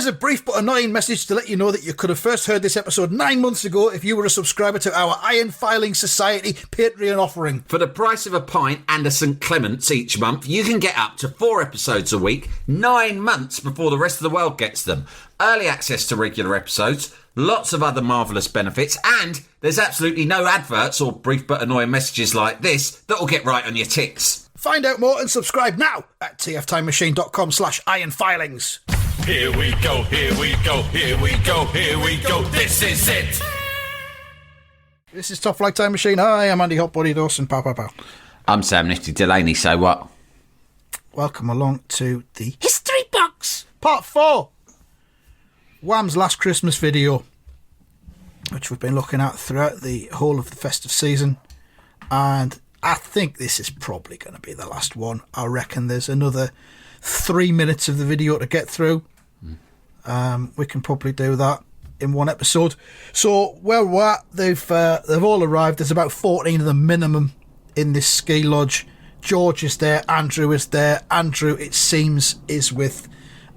Here's a brief but annoying message to let you know that you could have first heard this episode 9 months ago if you were a subscriber to our Iron Filing Society Patreon offering. For the price of a pint and a St Clement's each month, you can get up to 4 episodes a week, 9 months before the rest of the world gets them. Early access to regular episodes, lots of other marvellous benefits, and there's absolutely no adverts or brief but annoying messages like this that will get right on your ticks. Find out more and subscribe now at tftimemachine.com/ironfilings. Here we go, here we go, here we go, here we go, this is it! This is Top Flight Time Machine. Hi, I'm Andy Hot Body Dawson. Pow, pow, pow. I'm Sam Nifty Delaney, so what? Welcome along to the History Box, Part 4. Wham's last Christmas video, which we've been looking at throughout the whole of the festive season. And I think this is probably going to be the last one. I reckon there's another 3 minutes of the video to get through. We can probably do that in one episode. So where we're at, they've all arrived. There's about 14 of them minimum in this ski lodge. George is there. Andrew is there. Andrew, it seems, is with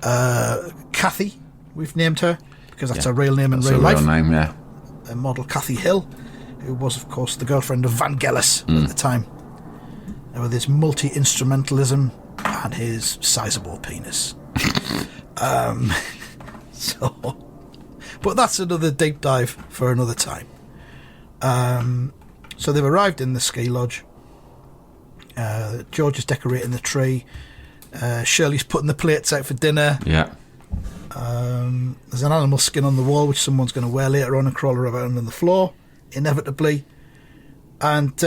Kathy. We've named her because that's her real name in real life. Real name, yeah. Model Kathy Hill, who was, of course, the girlfriend of Vangelis at the time. And with his multi-instrumentalism and his sizable penis. But that's another deep dive for another time. So they've arrived in the ski lodge. George is decorating the tree. Shirley's putting the plates out for dinner. Yeah. There's an animal skin on the wall which someone's going to wear later on and crawl around on the floor, inevitably. And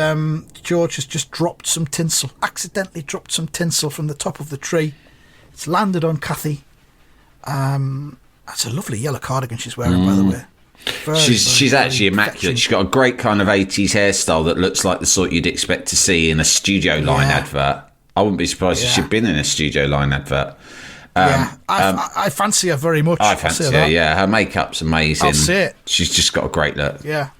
George has just dropped some tinsel, accidentally dropped some tinsel from the top of the tree. It's landed on Kathy. That's a lovely yellow cardigan she's wearing, by the way. She's actually immaculate. She's got a great kind of 80s hairstyle that looks like the sort you'd expect to see in a Studio Line advert. I wouldn't be surprised if she'd been in a Studio Line advert. I fancy her very much. I fancy her, yeah. Her makeup's amazing. I'll see it. She's just got a great look. Yeah.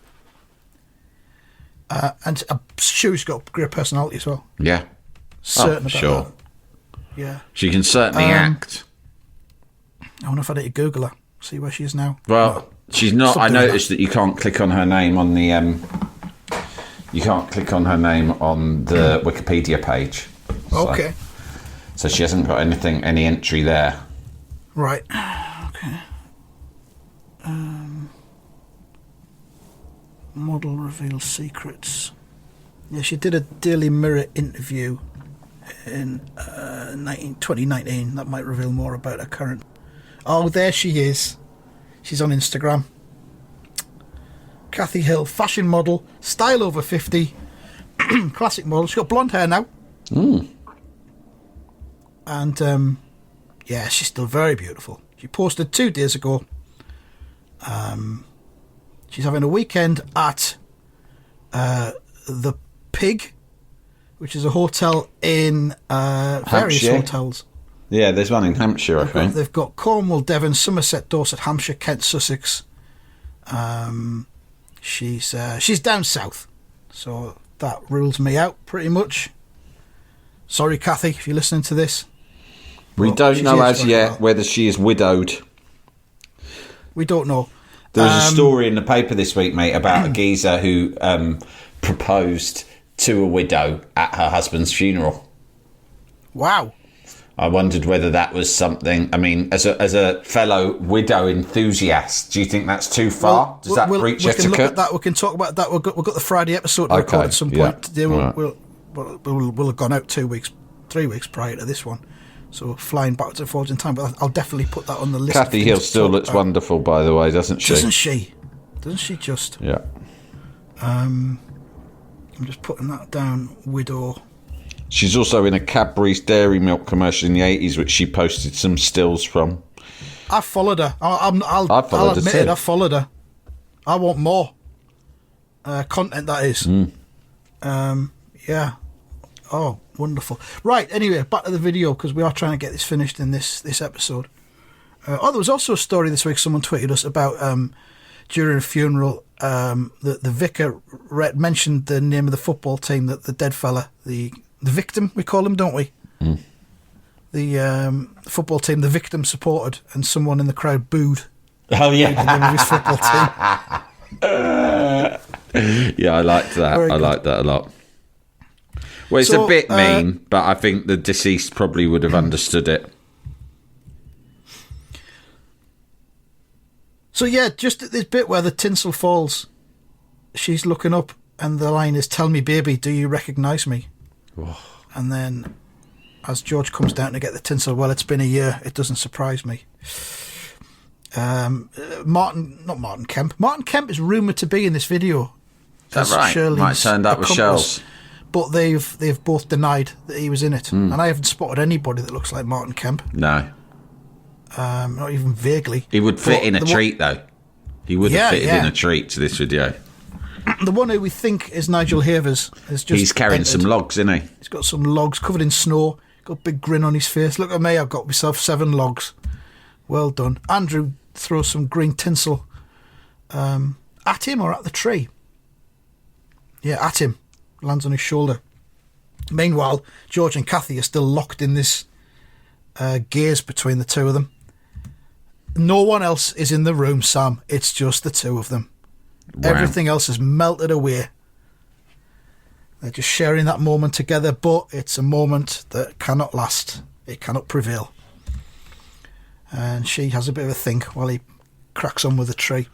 And Stu's got great personality as well. Yeah. Certain about sure. that. Yeah. She can certainly act. I wonder if I need to Google her, see where she is now. Well, she's not. I noticed that you can't click on her name on the. You can't click on her name on the Wikipedia page. Okay. So she hasn't got any entry there. Right. Okay. Model reveals secrets. Yeah, she did a Daily Mirror interview in 2019. That might reveal more about her current. Oh, there she is. She's on Instagram. Kathy Hill, fashion model, style over 50, classic model. She's got blonde hair now. And, yeah, she's still very beautiful. She posted 2 days ago. She's having a weekend at the Pig, which is a hotel in various hotels. Yeah, there's one in Hampshire, I think. They've got Cornwall, Devon, Somerset, Dorset, Hampshire, Kent, Sussex. She's down south, so that rules me out pretty much. Sorry, Kathy, if you're listening to this. We don't know as yet whether she is widowed. We don't know. There was a story in the paper this week, mate, about a geezer who proposed to a widow at her husband's funeral. Wow. I wondered whether that was something. I mean, as a fellow widow enthusiast, do you think that's too far? Does that breach etiquette? We can look at that. We can talk about that. We've got the Friday episode to record at some point. Today we'll have gone out 3 weeks prior to this one. So flying backwards and forwards in time. But I'll definitely put that on the list. Kathy Hill still looks wonderful, by the way, doesn't she? Doesn't she? Doesn't she just? Yeah. I'm just putting that down. Widow. She's also in a Cadbury's Dairy Milk commercial in the 80s, which she posted some stills from. I followed her. I'll admit it. I followed her. I want more content. That is. Yeah. Oh, wonderful. Right. Anyway, back to the video because we are trying to get this finished in this episode. There was also a story this week. Someone tweeted us about during a funeral. The vicar mentioned the name of the football team that the dead fella, the victim, we call him, don't we? the football team the victim supported, and someone in the crowd booed. Oh, yeah. The name of his football team. Yeah, I liked that. Very I good. liked that a lot. Well, it's So, a bit mean, but I think the deceased probably would have understood it. So yeah, just at this bit where the tinsel falls, she's looking up, and the line is, "Tell me, baby, do you recognise me?" Oh. And then, as George comes down to get the tinsel, "Well, it's been a year. It doesn't surprise me." Martin Kemp. Martin Kemp is rumoured to be in this video. Is that right? Might turned up with shells. But they've both denied that he was in it, and I haven't spotted anybody that looks like Martin Kemp. No. Not even vaguely. He would fit But in a treat, though. He would have fitted in yeah. a treat to this video. The one who we think is Nigel Havers is just. He's carrying entered. some logs, isn't he? He's got some logs covered in snow. Got a big grin on his face. Look at me, I've got myself 7 logs. Well done. Andrew throws some green tinsel at him or at the tree. Yeah, at him. Lands on his shoulder. Meanwhile, George and Kathy are still locked in this gaze between the two of them. No one else is in the room, Sam. It's just the two of them. Wow. Everything else has melted away. They're just sharing that moment together, but it's a moment that cannot last. It cannot prevail. And she has a bit of a think while he cracks on with the tree.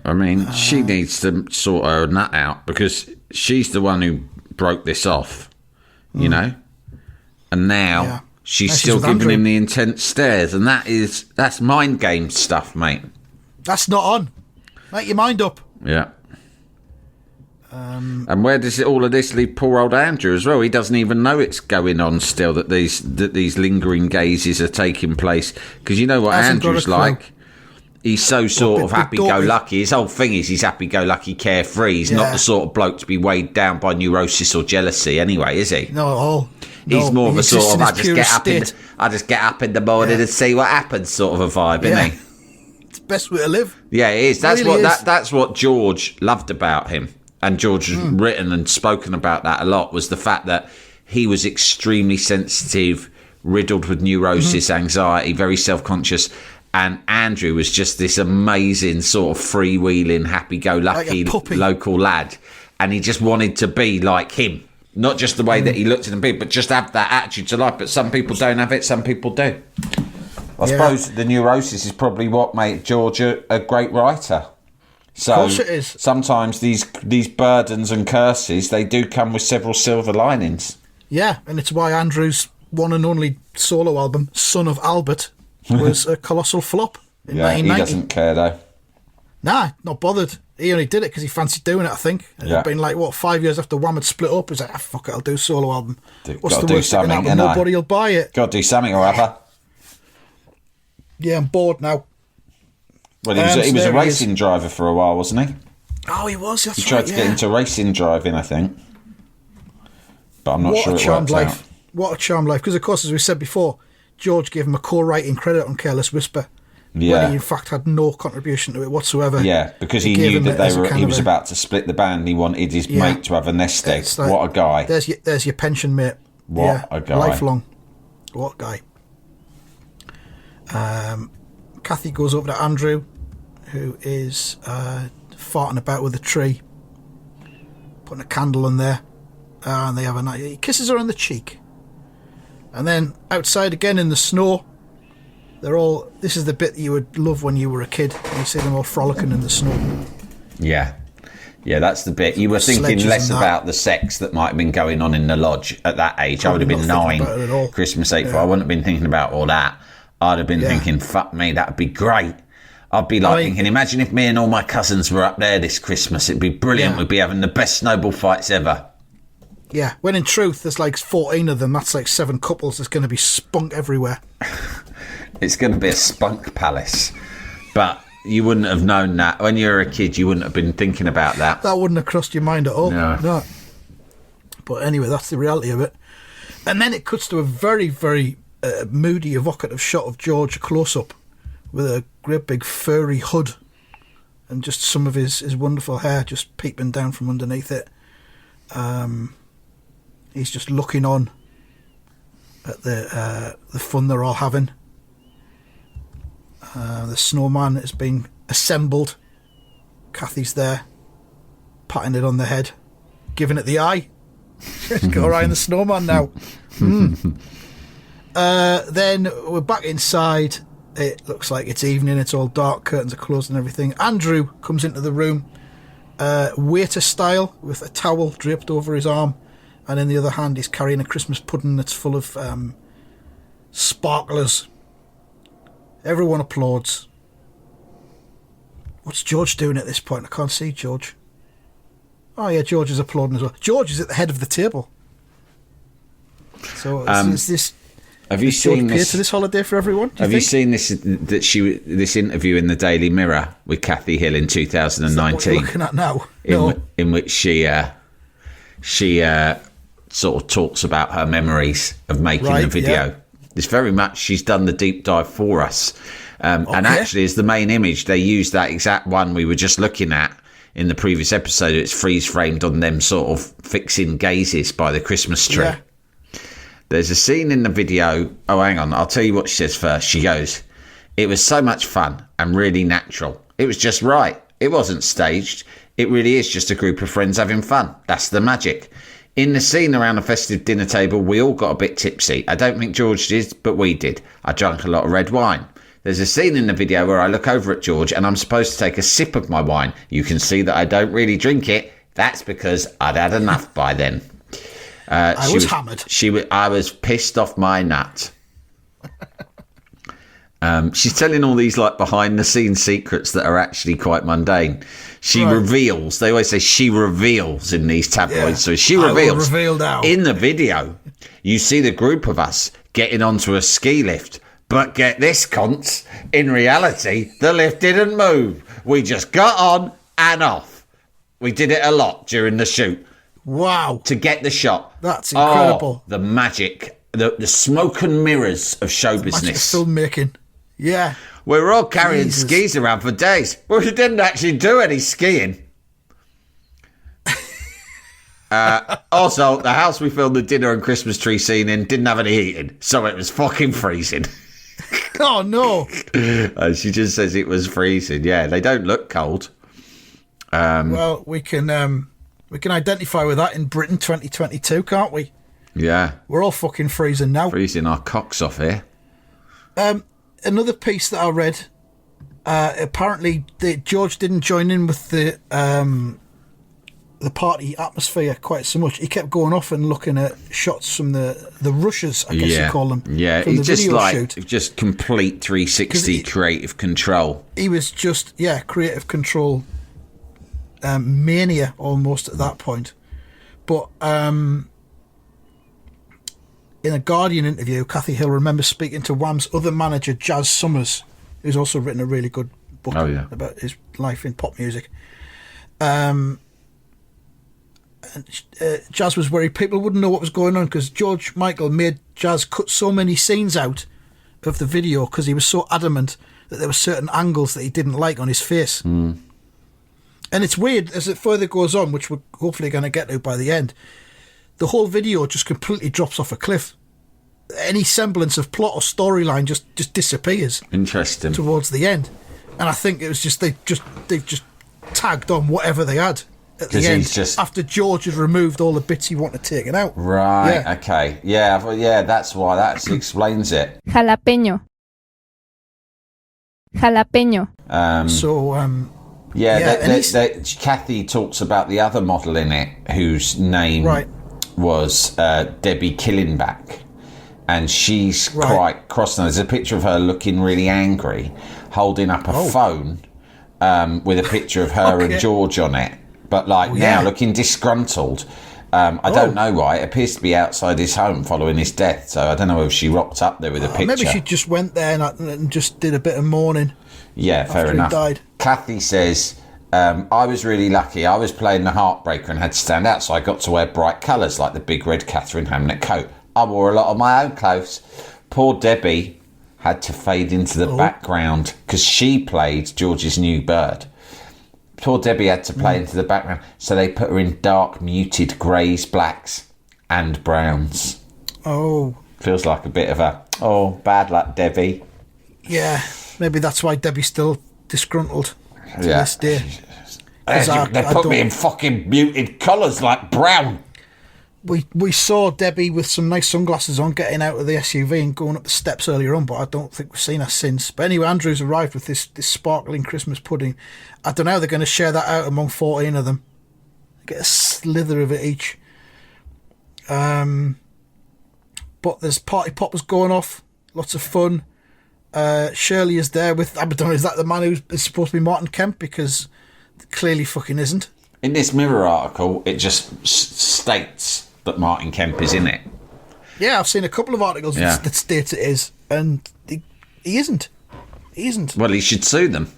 I mean, she needs to sort her nut out, because she's the one who broke this off, you know? And now she's Now she's still with giving Andrew. him the intense stares, and that's mind game stuff, mate. That's not on. Make your mind up. Yeah. And where does all of this leave poor old Andrew as well? He doesn't even know it's going on still, that these lingering gazes are taking place. Because you know what Hasn't got a Andrew's clue. like? He's so sort of bit happy-go-lucky. His whole thing is he's happy-go-lucky, carefree. He's not Yeah. the sort of bloke to be weighed down by neurosis or jealousy anyway, is he? Not at all. He's No, more of he a sort exists of in I his just purest state. get up in the morning and see what happens sort of a vibe, Yeah. isn't he? It's the best way to live. Yeah, it is. That's Really what is. that's what George loved about him, and George has written and spoken about that a lot. Was the fact that he was extremely sensitive, riddled with neurosis, anxiety, very self-conscious, and Andrew was just this amazing sort of freewheeling, happy-go-lucky Like a puppy. local lad, and he just wanted to be like him. Not just the way that he looked at him, but just have that attitude to life. But some people don't have it, some people do. I suppose the neurosis is probably what made George a great writer. So Of course it is. sometimes these burdens and curses, they do come with several silver linings. Yeah, and it's why Andrew's one and only solo album, Son of Albert, was a colossal flop in Yeah, he 1990. doesn't care though. Nah, not bothered. He only did it because he fancied doing it, I think. And Yeah. it'd been like, 5 years after Wham had split up, he's like, fuck it, I'll do a solo album. What's gotta the do worst that can something, happen? innit? Nobody will buy it. Got to do something or other. Yeah, I'm bored now. Well, he was a there he is. racing driver for a while, wasn't he? Oh, he was, that's He tried right, to yeah. get into racing driving, I think. But I'm not What sure a it charmed worked life. out. What a charmed life. Because, of course, as we said before, George gave him a co-writing credit on Careless Whisper. Yeah. When he, in fact, had no contribution to it whatsoever. Yeah, because he gave knew him that it as a kind he of was a- about to split the band. He wanted his Yeah. mate to have a nest egg. It's like, What a guy. There's your pension, mate. What a guy. Lifelong. What a guy. Kathy goes over to Andrew, who is farting about with a tree, putting a candle in there, and they have a night. He kisses her on the cheek. And then outside again in the snow, they're all. This is the bit you would love when you were a kid. You see them all frolicking in the snow. Yeah. Yeah, that's the bit. You were thinking Sledges less and that. about the sex that might have been going on in the lodge at that age. I would have been Probably not 9, thinking about it at all. Christmas 8. Yeah. I wouldn't have been thinking about all that. I'd have been Yeah. thinking, fuck me, that'd be great. I'd be like I mean- thinking, imagine if me and all my cousins were up there this Christmas. It'd be brilliant. Yeah. We'd be having the best snowball fights ever. Yeah, when in truth there's like 14 of them. That's like 7 couples. There's going to be spunk everywhere. It's going to be a spunk palace. But you wouldn't have known that. When you were a kid, you wouldn't have been thinking about that. That wouldn't have crossed your mind at all. No. But anyway, that's the reality of it. And then it cuts to a very, very moody, evocative shot of George close-up with a great big furry hood and just some of his wonderful hair just peeping down from underneath it. He's just looking on at the fun they're all having. The snowman has been assembled. Kathy's there, patting it on the head, giving it the eye. She's got her eye on the snowman now. Then we're back inside. It looks like it's evening. It's all dark. Curtains are closed and everything. Andrew comes into the room, waiter style, with a towel draped over his arm, and in the other hand he's carrying a Christmas pudding that's full of sparklers. Everyone applauds. What's George doing at this point? I can't see George. Oh yeah, George is applauding as well. George is at the head of the table. So is this? Have you seen this? To this holiday for everyone? Have you seen this interview in the Daily Mirror with Kathy Hill in 2019? Is that what you're looking at now? In which she sort of talks about her memories of making the video. Yeah. It's very much she's done the deep dive for us. And actually, as the main image, they used that exact one we were just looking at in the previous episode. It's freeze framed on them sort of fixing gazes by the Christmas tree. Yeah. There's a scene in the video. Oh, hang on. I'll tell you what she says first. She goes, "It was so much fun and really natural. It was just right. It wasn't staged. It really is just a group of friends having fun. That's the magic. In the scene around the festive dinner table, we all got a bit tipsy. I don't think George did, but we did. I drank a lot of red wine. There's a scene in the video where I look over at George and I'm supposed to take a sip of my wine. You can see that I don't really drink it. That's because I'd had enough by then." I was hammered. I was pissed off my nut. She's telling all these like behind the scenes secrets that are actually quite mundane. She reveals. They always say she reveals in these tabloids. Yeah. So she reveals. In the video, you see the group of us getting onto a ski lift. But get this, cunts. In reality, the lift didn't move. We just got on and off. We did it a lot during the shoot. Wow. To get the shot. That's incredible. The magic, the smoke and mirrors of show business. Filmmaking. Yeah. We were all carrying skis around for days. Well, we didn't actually do any skiing. Also, the house we filmed the dinner and Christmas tree scene in didn't have any heating, so it was fucking freezing. Oh, no. She just says it was freezing. Yeah, they don't look cold. Well, we can identify with that in Britain 2022, can't we? Yeah. We're all fucking freezing now. Freezing our cocks off here. Another piece that I read, apparently George didn't join in with the party atmosphere quite so much. He kept going off and looking at shots from the rushes, I guess you call them. Yeah, from the just video like shoot. Just complete 360 creative control. He was just creative control mania almost at that point. But in a Guardian interview, Kathy Hill remembers speaking to Wham's other manager, Jazz Summers, who's also written a really good book about his life in pop music. And Jazz was worried people wouldn't know what was going on because George Michael made Jazz cut so many scenes out of the video because he was so adamant that there were certain angles that he didn't like on his face. And it's weird, as it further goes on, which we're hopefully going to get to by the end, the whole video just completely drops off a cliff. Any semblance of plot or storyline just disappears. Interesting. Towards the end. And I think it was just they've just tagged on whatever they had at the end after George had removed all the bits he wanted taken out. Right, yeah. Okay. Yeah, that's why. That explains it. Jalapeño. Kathy talks about the other model in it whose name was Debbie Killenback, and she's quite cross. Now, there's a picture of her looking really angry, holding up a phone with a picture of her and George on it, but now looking disgruntled. I don't know why. It appears to be outside his home following his death, so I don't know if she rocked up there with a picture. Maybe she just went there and just did a bit of mourning. Yeah, fair enough. He died. Kathy says, I was really lucky. I was playing the Heartbreaker and had to stand out, so I got to wear bright colours like the big red Catherine Hamnet coat. I wore a lot of my own clothes. Poor Debbie had to fade into the background because she played George's new bird. Poor Debbie had to play into the background, so they put her in dark, muted greys, blacks and browns. Oh. Feels like a bit of a, bad luck, Debbie. Yeah, maybe that's why Debbie's still disgruntled to this day. They put me in fucking muted colours like brown. We saw Debbie with some nice sunglasses on getting out of the SUV and going up the steps earlier on, but I don't think we've seen her since. But anyway, Andrew's arrived with this sparkling Christmas pudding. I don't know how they're going to share that out among 14 of them. Get a slither of it each. But there's party poppers going off. Lots of fun. Shirley is there with, I don't know, is that the man who's supposed to be Martin Kemp? Because clearly fucking isn't. In this Mirror article, it just states that Martin Kemp is in it. Yeah, I've seen a couple of articles that state it is, and he isn't. He isn't. Well, he should sue them.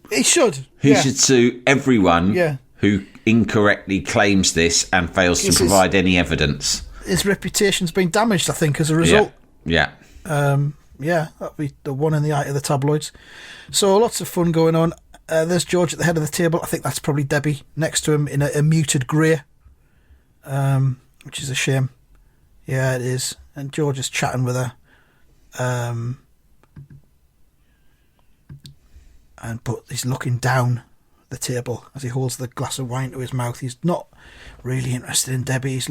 He should. He should sue everyone who incorrectly claims this and fails to provide any evidence. His reputation's been damaged, I think, as a result. Yeah. That'd be the one in the eye of the tabloids. So lots of fun going on. There's George at the head of the table. I think that's probably Debbie next to him in a muted grey, which is a shame. Yeah, it is. And George is chatting with her. But he's looking down the table as he holds the glass of wine to his mouth. He's not really interested in Debbie. He's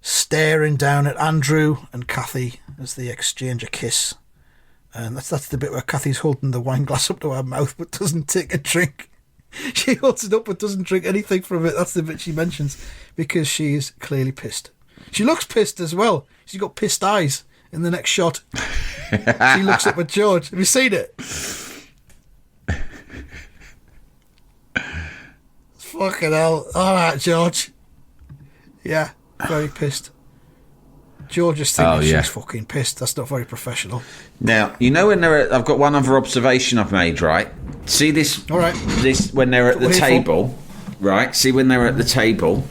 staring down at Andrew and Kathy as they exchange a kiss. And that's the bit where Kathy's holding the wine glass up to her mouth but doesn't take a drink. She holds it up but doesn't drink anything from it. That's the bit she mentions because she's clearly pissed. She looks pissed as well. She's got pissed eyes in the next shot. She looks up at George. Have you seen it? Fucking hell. All right, George. Yeah, very pissed. George is thinking she's fucking pissed. That's not very professional. Now, you know when I've got one other observation I've made, right? See this? All right. This when they're at the table, right? See when they're at the table,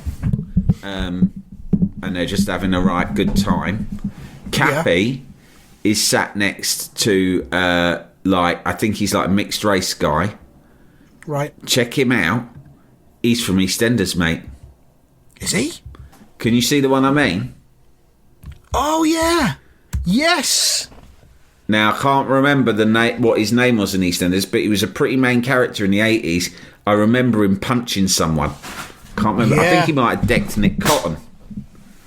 and they're just having a right good time. Cappy is sat next to I think he's like a mixed race guy. Right. Check him out. He's from EastEnders, mate. Is he? Can you see the one I mean? Oh, yeah. Yes. Now, I can't remember what his name was in EastEnders, but he was a pretty main character in the 80s. I remember him punching someone. Can't remember. I think he might have decked Nick Cotton.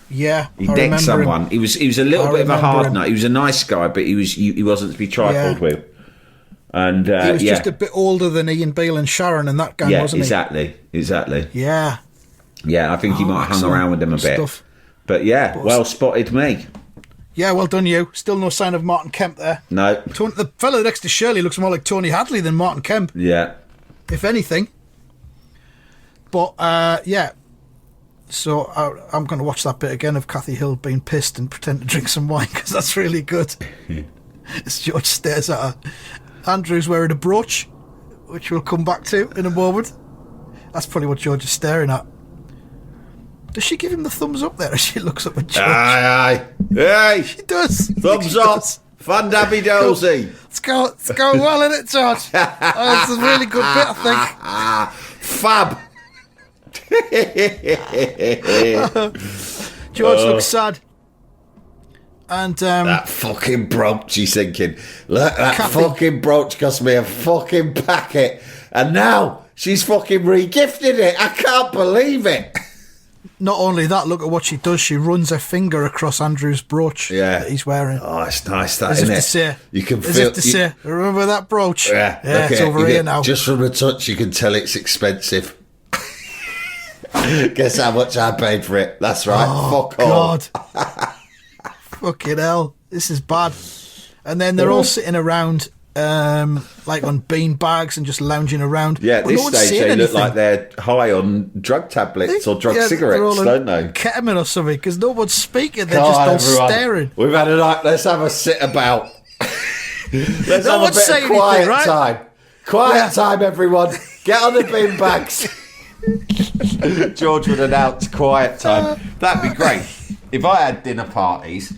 Yeah, he decked someone. He was a little bit of a hard nut. He was a nice guy, but he wasn't to be trifled with. And he was just a bit older than Ian Beale and Sharon and that gang, wasn't he? Exactly. Yeah. Yeah, I think he might have hung around with them a bit. But well spotted me. Yeah, well done you. Still no sign of Martin Kemp there. No. The fellow next to Shirley looks more like Tony Hadley than Martin Kemp. Yeah. If anything. But, So I'm going to watch that bit again of Kathy Hill being pissed and pretend to drink some wine because that's really good. As George stares at her. Andrew's wearing a brooch, which we'll come back to in a moment. That's probably what George is staring at. Does she give him the thumbs up there as she looks up at George? Aye. Hey! She does. Thumbs up. Fun dabby dozy. It's going well, isn't it, George? That's a really good bit, I think. Fab. George looks sad. And that fucking brooch, he's thinking. Look, that fucking brooch cost me a fucking packet. And now she's fucking re-gifted it. I can't believe it. Not only that, look at what she does. She runs her finger across Andrew's brooch that he's wearing. Oh, it's nice, that, isn't it? Say, you can as if to say, remember that brooch? Yeah, it's over here now. Just from the touch, you can tell it's expensive. Guess how much I paid for it? That's right. Fuck God. Fucking hell. This is bad. And then they're all sitting around like on bean bags and just lounging around. Yeah, at this stage they look like they're high on drug tablets or drug cigarettes, don't they? Ketamine or something, because no one's speaking. They're just all staring. We've had a night. Let's have a sit about. Let's have a bit of quiet time. Quiet time, everyone. Get on the bean bags. George would announce quiet time. That'd be great. If I had dinner parties,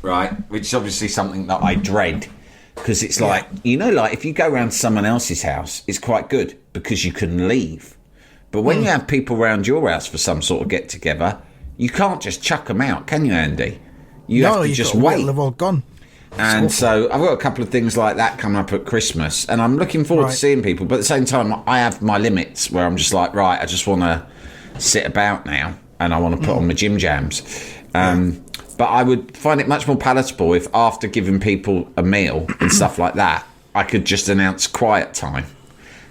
right, which is obviously something that I dread, because it's like, like if you go around someone else's house, it's quite good because you can leave. But when you have people around your house for some sort of get-together, you can't just chuck them out, can you, Andy? You have to just wait. They've all gone. And so I've got a couple of things like that coming up at Christmas, and I'm looking forward to seeing people. But at the same time, I have my limits where I'm just like, right, I just want to sit about now, and I want to put on my gym jams. But I would find it much more palatable if after giving people a meal and stuff like that, I could just announce quiet time.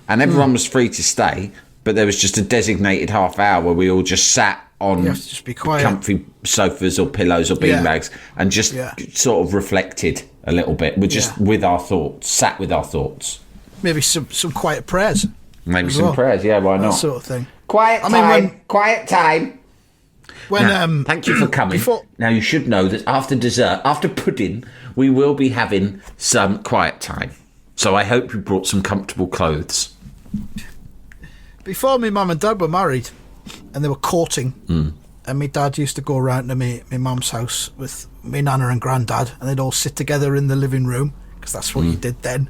And everyone was free to stay, but there was just a designated half hour where we all just sat on just be quiet. Comfy sofas or pillows or beanbags and just sort of reflected a little bit. We're just with our thoughts, sat with our thoughts. Maybe some quiet prayers. Maybe some prayers, why not? That sort of thing. Quiet time. Quiet time. When thank you for coming. Now you should know that after dessert, after pudding, we will be having some quiet time. So I hope you brought some comfortable clothes. Before my mum and dad were married, and they were courting, and my dad used to go around to my mum's house with my nana and granddad, and they'd all sit together in the living room because that's what you did then.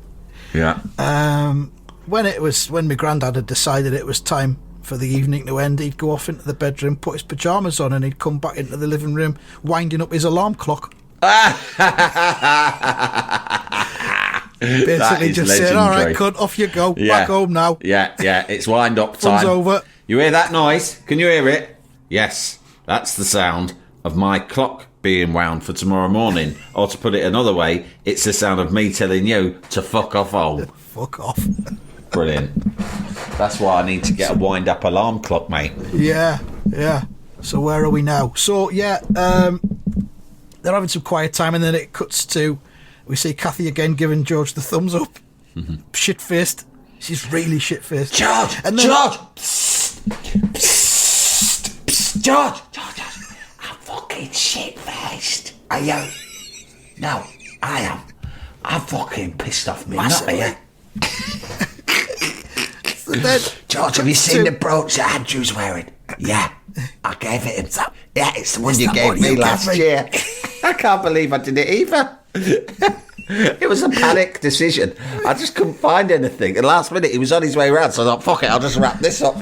Yeah. When my granddad had decided it was time for the evening to end, he'd go off into the bedroom, put his pyjamas on, and he'd come back into the living room winding up his alarm clock. Basically just saying, all right, cut, off you go, back home now. Yeah, it's wind up time. Fun's over. You hear that noise? Can you hear it? Yes, that's the sound of my clock being wound for tomorrow morning. Or to put it another way, it's the sound of me telling you to fuck off home. Fuck off. Brilliant. That's why I need to get a wind-up alarm clock, mate. Yeah. So where are we now? So, they're having some quiet time, and then it cuts to, we see Kathy again giving George the thumbs up. Shit-faced. She's really shit-faced. George! George! I'm fucking shit-faced. Are you? No, I am. I'm fucking pissed off me, not you. George, have you seen the brooch that Andrew's wearing? Yeah, I gave it him. Yeah, it's the one you gave me last year. I can't believe I did it either. It was a panic decision. I just couldn't find anything. At the last minute, he was on his way around, so I thought, fuck it, I'll just wrap this up.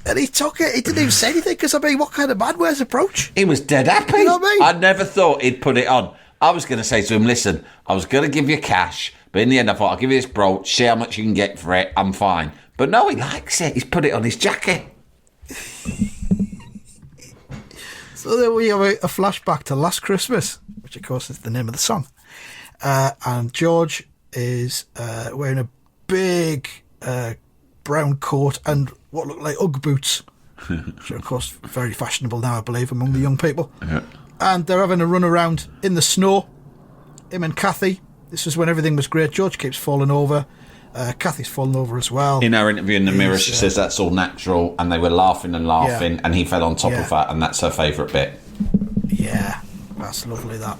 And he took it. He didn't even say anything, because, I mean, what kind of man wears a brooch? He was dead happy. You know what I mean? I never thought he'd put it on. I was going to say to him, listen, I was going to give you cash, but in the end I thought, I'll give you this brooch, see how much you can get for it, I'm fine. But no, he likes it. He's put it on his jacket. So then we have a flashback to Last Christmas, which of course is the name of the song. And George is wearing a big brown coat and what look like Ugg boots, which are of course very fashionable now, I believe, among the young people. Yeah. And they're having a run around in the snow, him and Kathy. This is when everything was great. George keeps falling over. Kathy's fallen over as well. In her interview in the Mirror, she says that's all natural, and they were laughing and laughing, and he fell on top of her, and that's her favourite bit. Yeah, that's lovely, that.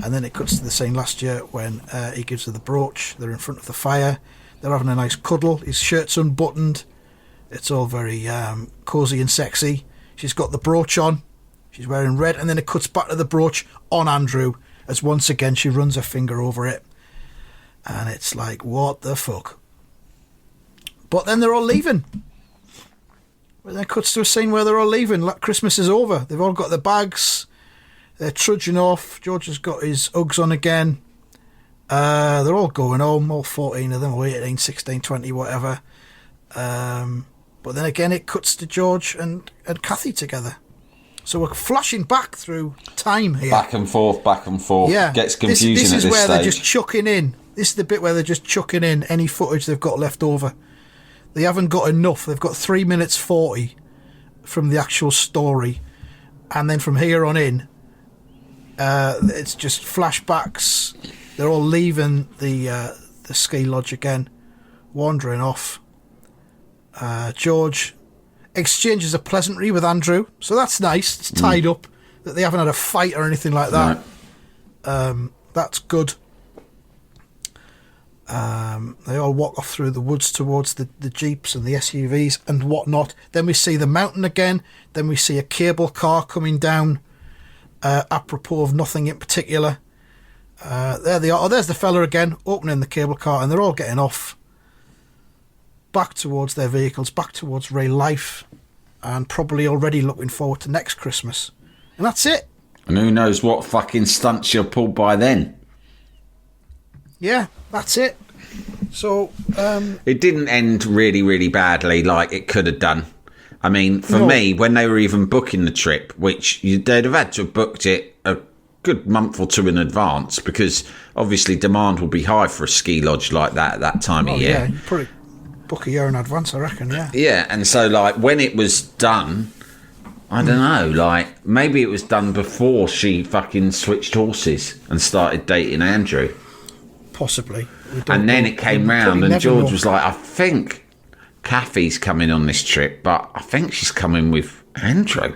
And then it cuts to the scene last year when he gives her the brooch. They're in front of the fire. They're having a nice cuddle. His shirt's unbuttoned. It's all very cosy and sexy. She's got the brooch on. She's wearing red, and then it cuts back to the brooch on Andrew, as once again she runs her finger over it. And it's like, what the fuck? But then they're all leaving. But then it cuts to a scene where they're all leaving. Christmas is over. They've all got their bags. They're trudging off. George has got his Uggs on again. They're all going home, all 14 of them, or 18, 16, 20, whatever. But then again, it cuts to George and Kathy together. So we're flashing back through time here. Back and forth. Yeah. Gets confusing this at is this where stage. they're just chucking in. This is the bit where they're just chucking in any footage they've got left over. They haven't got enough. They've got 3 minutes 40 from the actual story. And then from here on in, it's just flashbacks. They're all leaving the ski lodge again, wandering off. George exchanges a pleasantry with Andrew, so that's nice. It's tied up that they haven't had a fight or anything like that. No. That's good. They all walk off through the woods towards the jeeps and the SUVs and whatnot. Then we see the mountain again. Then we see a cable car coming down, apropos of nothing in particular. There they are. Oh, there's the fella again, opening the cable car, and they're all getting off. Back towards their vehicles, back towards real life, and probably already looking forward to next Christmas. And that's it. And who knows what fucking stunts she'll pull by then. Yeah, that's it. So, It didn't end really, really badly like it could have done. I mean, for No. me, when they were even booking the trip, which they'd have had to have booked it a good month or two in advance, because obviously demand will be high for a ski lodge like that at that time of year. you probably book a year in advance, I reckon, yeah. Yeah, and so, like, when it was done, I don't know, like, maybe it was done before she fucking switched horses and started dating Andrew. Possibly. We don't And then know. it came We round probably and never George know. was like, I think Kathy's coming on this trip, but I think she's coming with Andrew.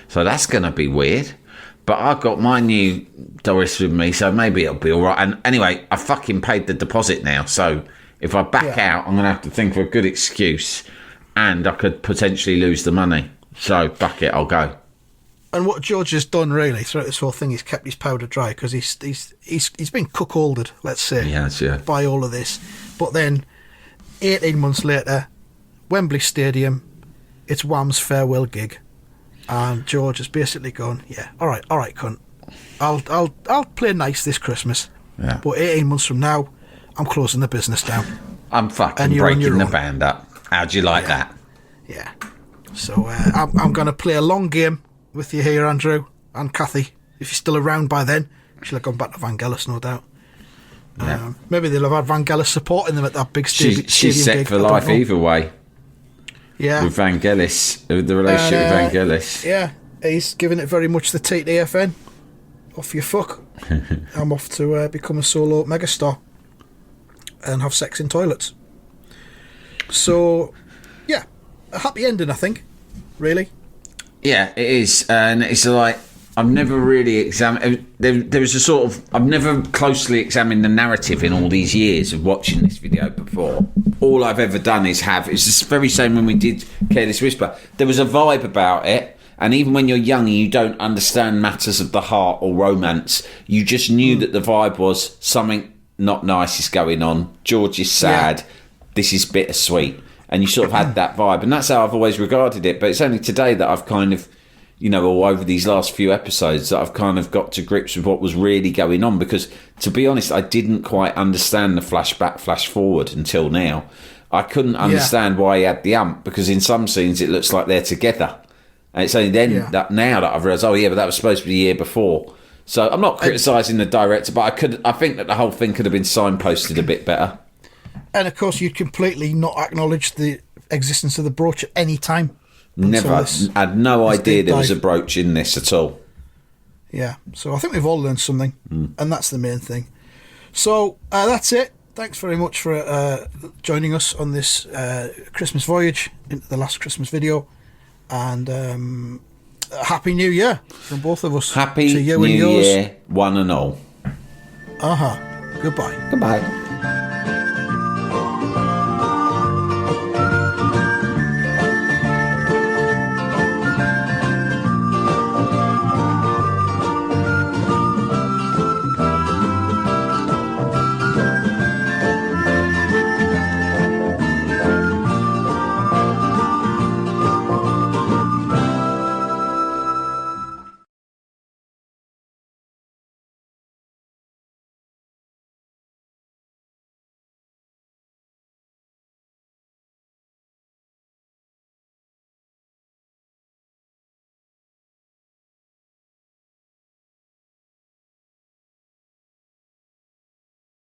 So that's going to be weird. But I've got my new Doris with me, so maybe it'll be all right. And anyway, I fucking paid the deposit now. So if I back Yeah. out, I'm going to have to think of a good excuse, and I could potentially lose the money. So fuck it, I'll go. And what George has done really throughout this whole thing, he's kept his powder dry because he's been cuckolded, let's say, Yeah. by all of this. But then, 18 months later, Wembley Stadium, it's Wham's farewell gig, and George has basically gone, yeah, all right, cunt, I'll play nice this Christmas, Yeah. but 18 months from now, I'm closing the business down. I'm fucking And you're on breaking your the own. band up. How'd you like that? Yeah. So I'm going to play a long game with you here, Andrew, and Kathy. If you're still around by then, she'll have gone back to Vangelis, no doubt. Yeah. Maybe they'll have had Vangelis supporting them at that big stadium She's set gig, for I don't life know. either way. Yeah. With Vangelis, the relationship with Vangelis. Yeah. He's giving it very much the TTFN. Off your fuck. I'm off to become a solo megastar and have sex in toilets. So, yeah. A happy ending, I think. Really. Yeah, it is, and it's like I've never really examined. There was a sort of I've never closely examined the narrative in all these years of watching this video before. All I've ever done is have. It's the very same when we did Careless Whisper. There was a vibe about it, and even when you're young and you don't understand matters of the heart or romance, you just knew that the vibe was something not nice is going on. George is sad. This is bittersweet. And you sort of had that vibe, and that's how I've always regarded it. But it's only today that I've kind of, or over these last few episodes, that I've kind of got to grips with what was really going on. Because, to be honest, I didn't quite understand the flashback, flash forward until now. I couldn't understand why he had the ump, because in some scenes it looks like they're together. And it's only then that now that I've realised, but that was supposed to be the year before. So I'm not criticising the director, but I think that the whole thing could have been signposted a bit better. And of course, you'd completely not acknowledge the existence of the brooch at any time. Never. I had no idea there was a brooch in this at all. Yeah, so I think we've all learned something, and that's the main thing. So that's it. Thanks very much for joining us on this Christmas voyage into the last Christmas video, and Happy New Year from both of us. Happy to you New and yours. Year, one and all. Goodbye. Goodbye.